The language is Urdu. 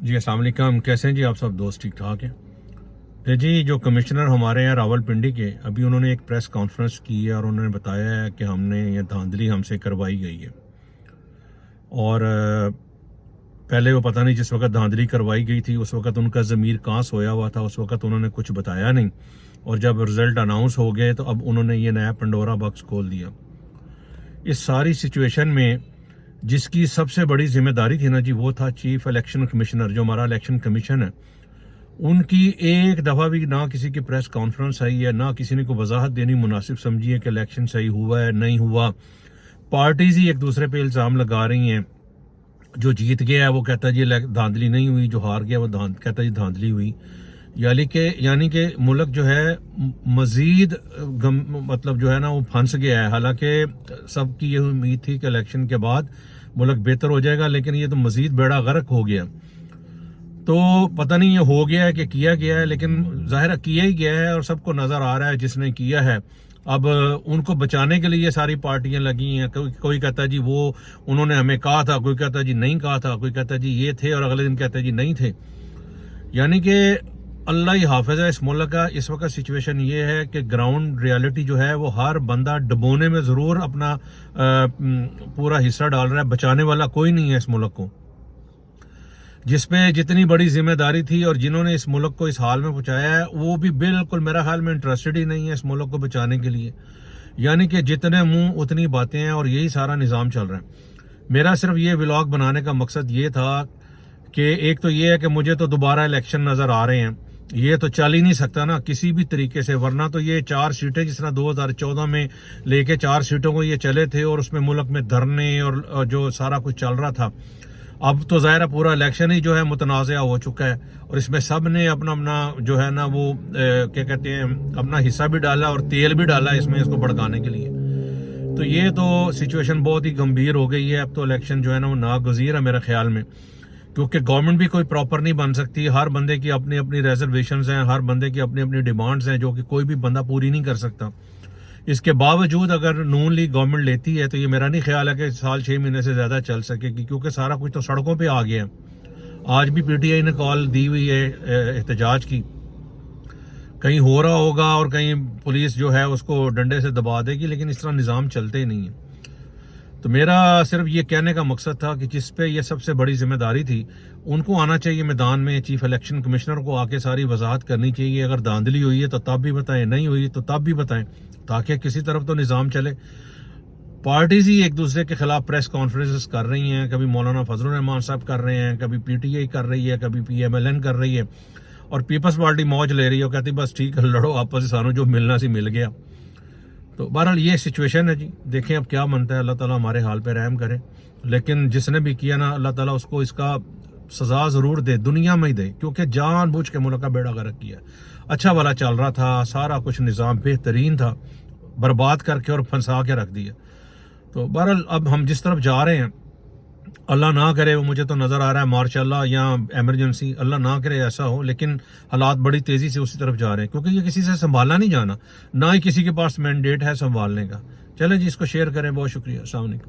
جی السلام علیکم، کیسے ہیں جی آپ سب دوست؟ ٹھیک ٹھاک ہیں جی؟ جو کمشنر ہمارے ہیں راول پنڈی کے، ابھی انہوں نے ایک پریس کانفرنس کی ہے اور انہوں نے بتایا ہے کہ ہم نے یہ دھاندلی ہم سے کروائی گئی ہے، اور پہلے وہ پتہ نہیں جس وقت دھاندلی کروائی گئی تھی اس وقت ان کا ضمیر کہاں سویا ہوا تھا، اس وقت انہوں نے کچھ بتایا نہیں، اور جب رزلٹ اناؤنس ہو گئے تو اب انہوں نے یہ نیا پنڈورا باکس کھول دیا۔ اس ساری سچویشن میں جس کی سب سے بڑی ذمہ داری تھی نا جی، وہ تھا چیف الیکشن کمشنر، جو ہمارا الیکشن کمیشن ہے۔ ان کی ایک دفعہ بھی نہ کسی کی پریس کانفرنس آئی ہے، نہ کسی نے کو وضاحت دینی مناسب سمجھی ہے کہ الیکشن صحیح ہوا ہے نہیں ہوا۔ پارٹیز ہی ایک دوسرے پہ الزام لگا رہی ہیں، جو جیت گیا ہے وہ کہتا ہے جی دھاندلی نہیں ہوئی، جو ہار گیا وہ کہتا ہے جی دھاندلی ہوئی۔ یعنی کہ ملک جو ہے مزید مطلب جو ہے نا وہ پھنس گیا ہے۔ حالانکہ سب کی یہ امید تھی کہ الیکشن کے بعد ملک بہتر ہو جائے گا، لیکن یہ تو مزید بیڑا غرق ہو گیا۔ تو پتہ نہیں یہ ہو گیا ہے کہ کیا گیا ہے، لیکن ظاہر کیا ہی گیا ہے اور سب کو نظر آ رہا ہے جس نے کیا ہے۔ اب ان کو بچانے کے لیے ساری پارٹیاں لگی ہیں، کوئی کہتا ہے جی وہ انہوں نے ہمیں کہا تھا، کوئی کہتا ہے جی نہیں کہا تھا، کوئی کہتا ہے جی یہ تھے اور اگلے دن کہتا ہے جی نہیں تھے۔ یعنی کہ اللہ ہی حافظ ہے اس ملک کا۔ اس وقت سچویشن یہ ہے کہ گراؤنڈ ریالٹی جو ہے وہ ہر بندہ ڈبونے میں ضرور اپنا پورا حصہ ڈال رہا ہے، بچانے والا کوئی نہیں ہے اس ملک کو۔ جس پہ جتنی بڑی ذمہ داری تھی اور جنہوں نے اس ملک کو اس حال میں پہنچایا ہے، وہ بھی بالکل میرا خیال میں انٹرسٹڈ ہی نہیں ہے اس ملک کو بچانے کے لیے۔ یعنی کہ جتنے منہ اتنی باتیں ہیں، اور یہی سارا نظام چل رہا ہے۔ میرا صرف یہ ولاگ بنانے کا مقصد یہ تھا کہ ایک تو یہ ہے کہ مجھے تو دوبارہ الیکشن نظر آ رہے ہیں، یہ تو چل ہی نہیں سکتا نا کسی بھی طریقے سے، ورنہ تو یہ 4 سیٹیں جس طرح 2014 میں لے کے 4 سیٹوں کو یہ چلے تھے اور اس میں ملک میں دھرنے اور جو سارا کچھ چل رہا تھا، اب تو ظاہر پورا الیکشن ہی جو ہے متنازع ہو چکا ہے، اور اس میں سب نے اپنا جو ہے نا وہ کیا کہتے ہیں اپنا حصہ بھی ڈالا اور تیل بھی ڈالا اس کو بھڑکانے کے لیے۔ تو یہ تو سچویشن بہت ہی گمبھیر ہو گئی ہے۔ اب تو الیکشن جو ہے نا وہ ناگزیر ہے میرے خیال میں، کیونکہ گورنمنٹ بھی کوئی پراپر نہیں بن سکتی۔ ہر بندے کی اپنی اپنی ریزرویشنز ہیں، ہر بندے کی اپنی اپنی ڈیمانڈز ہیں، جو کہ کوئی بھی بندہ پوری نہیں کر سکتا۔ اس کے باوجود اگر نون لیگ گورنمنٹ لیتی ہے تو یہ میرا نہیں خیال ہے کہ سال 6 مہینے سے زیادہ چل سکے گی، کیونکہ سارا کچھ تو سڑکوں پہ آ گیا ہے۔ آج بھی پی ٹی آئی نے کال دی ہوئی ہے احتجاج کی، کہیں ہو رہا ہوگا اور کہیں پولیس جو ہے اس کو ڈنڈے سے دبا دے گی، لیکن اس طرح نظام چلتے ہی نہیں ہے۔ تو میرا صرف یہ کہنے کا مقصد تھا کہ جس پہ یہ سب سے بڑی ذمہ داری تھی ان کو آنا چاہیے میدان میں، چیف الیکشن کمشنر کو آ کے ساری وضاحت کرنی چاہیے۔ اگر دھاندلی ہوئی ہے تو تب بھی بتائیں، نہیں ہوئی تو تب بھی بتائیں، تاکہ کسی طرف تو نظام چلے۔ پارٹیز ہی ایک دوسرے کے خلاف پریس کانفرنسز کر رہی ہیں، کبھی مولانا فضل الرحمان صاحب کر رہے ہیں، کبھی پی ٹی آئی کر رہی ہے، کبھی پی ایم ایل این کر رہی ہے، اور پیپلز پارٹی موج لے رہی ہے، وہ کہتی بس ٹھیک ہے لڑو آپس سانو، جو ملنا سی مل گیا۔ تو بہرحال یہ سچویشن ہے جی، دیکھیں اب کیا بنتا ہے۔ اللہ تعالیٰ ہمارے حال پہ رحم کرے، لیکن جس نے بھی کیا نا اللہ تعالیٰ اس کو اس کا سزا ضرور دے، دنیا میں ہی دے، کیونکہ جان بوجھ کے ملک کا بیڑا غرق کیا۔ اچھا والا چل رہا تھا، سارا کچھ نظام بہترین تھا، برباد کر کے اور پھنسا کے رکھ دیا۔ تو بہرحال اب ہم جس طرف جا رہے ہیں، اللہ نہ کرے، وہ مجھے تو نظر آ رہا ہے مارشاء اللہ یا ایمرجنسی، اللہ نہ کرے ایسا ہو، لیکن حالات بڑی تیزی سے اسی طرف جا رہے ہیں، کیونکہ یہ کسی سے سنبھالا نہیں جانا، نہ ہی کسی کے پاس مینڈیٹ ہے سنبھالنے کا۔ چلیں جی، اس کو شیئر کریں، بہت شکریہ، السلام علیکم۔